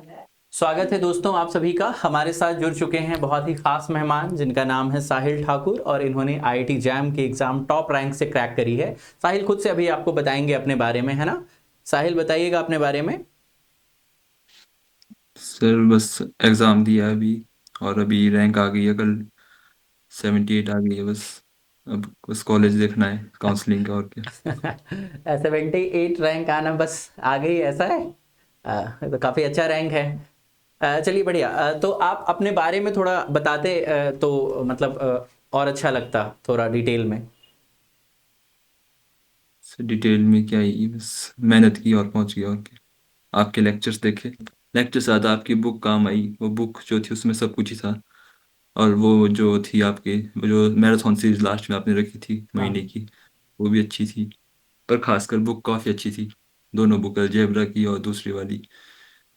स्वागत है दोस्तों आप सभी का। हमारे साथ जुड़ चुके हैं बहुत ही खास मेहमान जिनका नाम है साहिल ठाकुर और इन्होंने आईआईटी जैम के एग्जाम टॉप रैंक से क्रैक करी है। साहिल खुद से अभी आपको बताएंगे अपने बारे में, है ना? साहिल बताइएगा अपने बारे में। सर बस एग्ज़ाम दिया है अभी। और अभी रैंक आ गई है कल। 78 आ गई है बस। अब बस कॉलेज देखना है, काउंसलिंग का, और क्या। 78 रैंक आना बस आ गई, ऐसा है? तो काफ़ी अच्छा रैंक है। चलिए बढ़िया। तो आप अपने बारे में थोड़ा बताते तो मतलब और अच्छा लगता थोड़ा डिटेल में। सर डिटेल में क्या ही, बस मेहनत की और पहुंच गया, और क्या। आपके लेक्चर्स देखे। लेक्चर्स ज़्यादा आपकी बुक काम आई, वो बुक जो थी उसमें सब कुछ ही था। और वो जो थी आपकी, वो जो मैराथन सीरीज लास्ट में आपने रखी थी महीने हाँ। की, वो भी अच्छी थी। पर खासकर बुक काफ़ी अच्छी थी। दोनों बुक, अलजेब्रा की और दूसरी वाली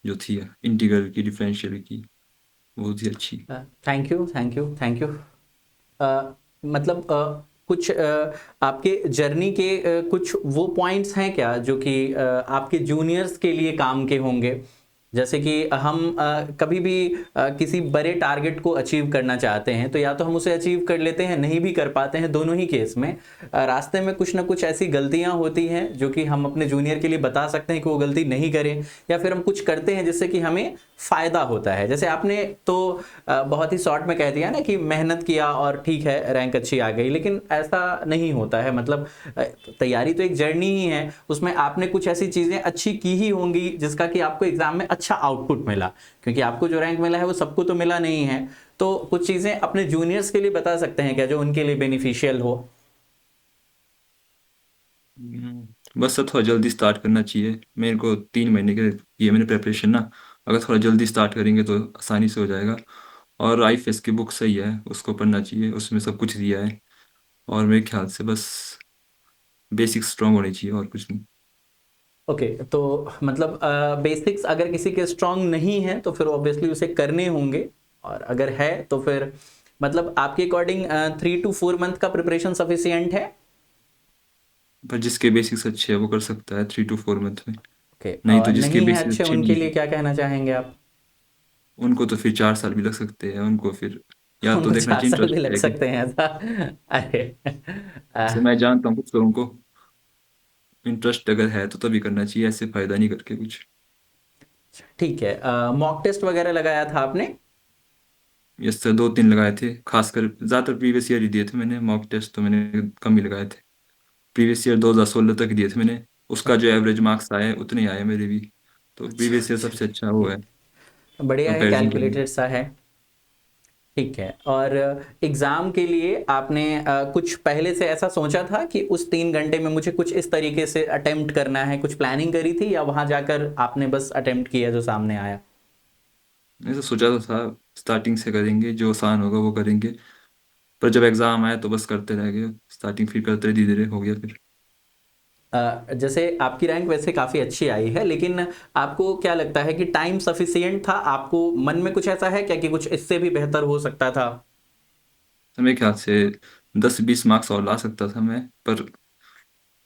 जो थी इंटीग्रल की, डिफरेंशियल की, वो थी अच्छी। Thank you, thank you, thank you. मतलब कुछ आपके जर्नी के कुछ वो पॉइंट्स हैं क्या जो कि आपके जूनियर्स के लिए काम के होंगे? जैसे कि हम कभी भी किसी बड़े टारगेट को अचीव करना चाहते हैं तो या तो हम उसे अचीव कर लेते हैं, नहीं भी कर पाते हैं, दोनों ही केस में रास्ते में कुछ ना कुछ ऐसी गलतियां होती हैं जो कि हम अपने जूनियर के लिए बता सकते हैं कि वो गलती नहीं करें, या फिर हम कुछ करते हैं जिससे कि हमें फ़ायदा होता है। जैसे आपने तो बहुत ही शॉर्ट में कह दिया ना कि मेहनत किया और ठीक है रैंक अच्छी आ गई, लेकिन ऐसा नहीं होता है। मतलब तैयारी तो एक जर्नी ही है, उसमें आपने कुछ ऐसी चीज़ें अच्छी की ही होंगी जिसका कि आपको एग्जाम में अच्छा आउटपुट मिला, क्योंकि आपको जो रैंक मिला है वो सबको तो मिला नहीं है। तो कुछ चीज़ें अपने जूनियर्स के लिए बता सकते हैं क्या जो उनके लिए बेनिफिशियल हो? बस अब थोड़ा जल्दी स्टार्ट करना चाहिए। मेरे को 3 महीने के ये मैंने प्रेपरेशन ना, अगर थोड़ा जल्दी स्टार्ट करेंगे तो आसानी से हो जाएगा। और आईएफएस की बुक सही है, उसको पढ़ना चाहिए, उसमें सब कुछ दिया है। और मेरे ख्याल से बस बेसिक स्ट्रांग होनी चाहिए, और कुछ नहीं। ओके, तो मतलब बेसिक्स अगर किसी के स्ट्रांग नहीं है तो फिर ऑब्वियसली उसे करने होंगे, और अगर है तो फिर मतलब आपके अकॉर्डिंग 3 to 4 मंथ का प्रिपरेशन सफिशियंट है? पर जिसके बेसिक्स अच्छे है वो कर सकता है 3 to 4 मंथ में। ओके, नहीं तो और जिसके नहीं है बेसिक्स अच्छे अच्छे उनके नहीं लिए है, क्या कहना चाहेंगे आप? उनको तो फिर 4 साल भी लग सकते हैं। उनको फिर या तो उनको देखना चार चाहिए साल इंटरेस्ट भी लग है कि। सकते हैं ऐसा? अरे जैसे अ, मैं जानता हूँ कुछ लोगों को, इंटरेस्ट अगर है तो तभी करना चाहिए, ऐसे फायदा नहीं करके कुछ। ठीक है। मॉक टेस्ट वगैरह लगाया था आपने? यस सर, 2-3 लगाए थे। खासकर ज़्यादातर प्रीवियस ईयर ही दिए थे मैंने। मॉक टेस्ट तो मैंने कम ही लगाए थे। प्रीवियस ईयर 2016 तक दिए थे मैंने। उसका जो एवरेज मार्क्स आए उतने ही आए मेरे भी। तो अच्छा प्रीवियस ईयर अच्छा, सबसे अच्छा वो है, ठीक, बढ़िया है, कंपैरिजन के लिए। कैलकुलेटेड सा है। ठीक है। और एग्ज़ाम के लिए आपने कुछ पहले से ऐसा सोचा था कि उस 3 घंटे में मुझे कुछ इस तरीके से अटेम्प्ट करना है, कुछ प्लानिंग करी थी, या वहां जाकर आपने बस अटेम्प्ट किया जो सामने आया? ऐसा सोचा तो था, स्टार्टिंग से करेंगे, जो आसान होगा वो करेंगे। पर जब एग्ज़ाम आया तो बस करते रह गए। स्टार्टिंग फिर करते धीरे धीरे हो गया फिर। जैसे आपकी रैंक वैसे काफ़ी अच्छी आई है, लेकिन आपको क्या लगता है कि टाइम सफिशिएंट था? आपको मन में कुछ ऐसा है क्या कि कुछ इससे भी बेहतर हो सकता था? तो मेरे ख्याल से 10-20 मार्क्स और ला सकता था मैं। पर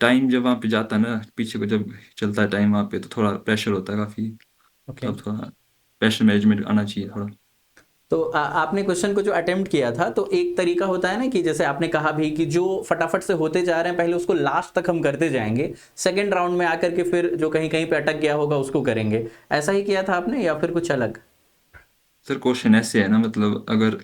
टाइम जब वहाँ पे जाता है ना, पीछे को जब चलता है टाइम वहाँ पे, तो थोड़ा प्रेशर होता है काफ़ी। ओके। तब थोड़ा प्रेशर मैनेजमेंट आना चाहिए थोड़ा। तो आपने क्वेश्चन को जो अटेम्प्ट किया था तो एक तरीका होता है ना कि जैसे आपने कहा भी कि जो फटाफट से होते जा रहे हैं पहले उसको लास्ट तक हम करते जाएंगे, सेकंड राउंड में आकर के फिर जो कहीं कहीं पे अटक गया होगा उसको करेंगे। ऐसा ही किया था आपने या फिर कुछ अलग? सर क्वेश्चन ऐसे है ना, मतलब अगर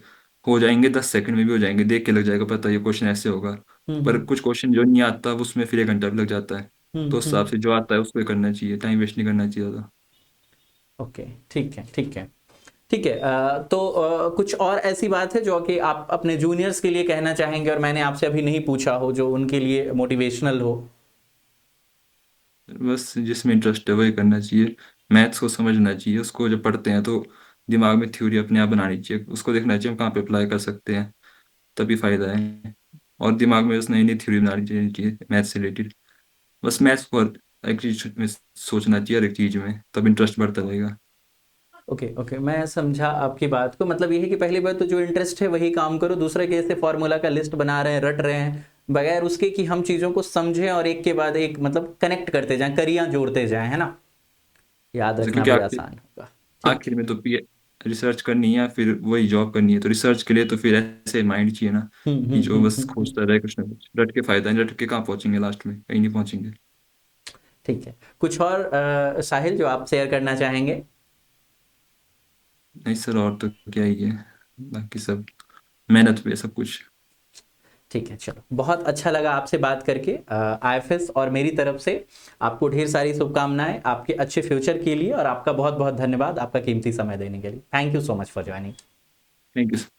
हो जाएंगे 10 सेकंड में भी हो जाएंगे, देख के लग जाएगा पता ये क्वेश्चन ऐसे होगा। पर हम्म। कुछ क्वेश्चन जो नहीं आता उसमें फिर 1 घंटा भी लग जाता है। तो उस हिसाब हम्म। से जो आता है उसको ही करना चाहिए, टाइम वेस्ट नहीं करना चाहिए ज़्यादा। ओके, ठीक है, ठीक है। ठीक है। तो कुछ और ऐसी बात है जो कि आप अपने जूनियर्स के लिए कहना चाहेंगे और मैंने आपसे अभी नहीं पूछा हो, जो उनके लिए मोटिवेशनल हो? बस जिसमें इंटरेस्ट है वही करना चाहिए। मैथ्स को समझना चाहिए, उसको जब पढ़ते हैं तो दिमाग में थ्योरी अपने आप बनानी चाहिए, उसको देखना चाहिए हम कहाँ पे अप्लाई कर सकते हैं, तभी फायदा है। और दिमाग में बस नई नई थ्योरी बनानी चाहिए मैथ्स से रिलेटेड। बस मैथ्स को एक चीज में सोचना चाहिए, हर एक चीज में, तब इंटरेस्ट बढ़ता रहेगा। ओके ओके, मैं समझा आपकी बात को। मतलब ये है कि पहली बात तो जो इंटरेस्ट है वही काम करो, दूसरे के ऐसे फॉर्मूला का लिस्ट बना रहे हैं, रट रहे हैं बगैर उसके कि हम चीज़ों को समझें और एक के बाद एक मतलब कनेक्ट करते जाएं, करियां जोड़ते जाएं, है ना? याद रखना क्योंकि भी आगे आसान होगा। आखिर में तो रिसर्च करनी है या फिर वही जॉब करनी है, तो रिसर्च के लिए तो फिर ऐसे माइंड चाहिए ना कि जो बस खोजता रहे कुछ ना कुछ। रट के फायदा नहीं, रट के कहाँ पहुंचेंगे, लास्ट में कहीं नहीं पहुंचेंगे। ठीक है, कुछ और साहिल जो आप शेयर करना चाहेंगे? नहीं सर, और तो क्या ही है, बाकी सब मेहनत पे है सब कुछ। ठीक है, चलो, बहुत अच्छा लगा आपसे बात करके। आईएफएस और मेरी तरफ से आपको ढेर सारी शुभकामनाएं आपके अच्छे फ्यूचर के लिए, और आपका बहुत बहुत धन्यवाद आपका कीमती समय देने के लिए। Thank you so much for joining. Thank you.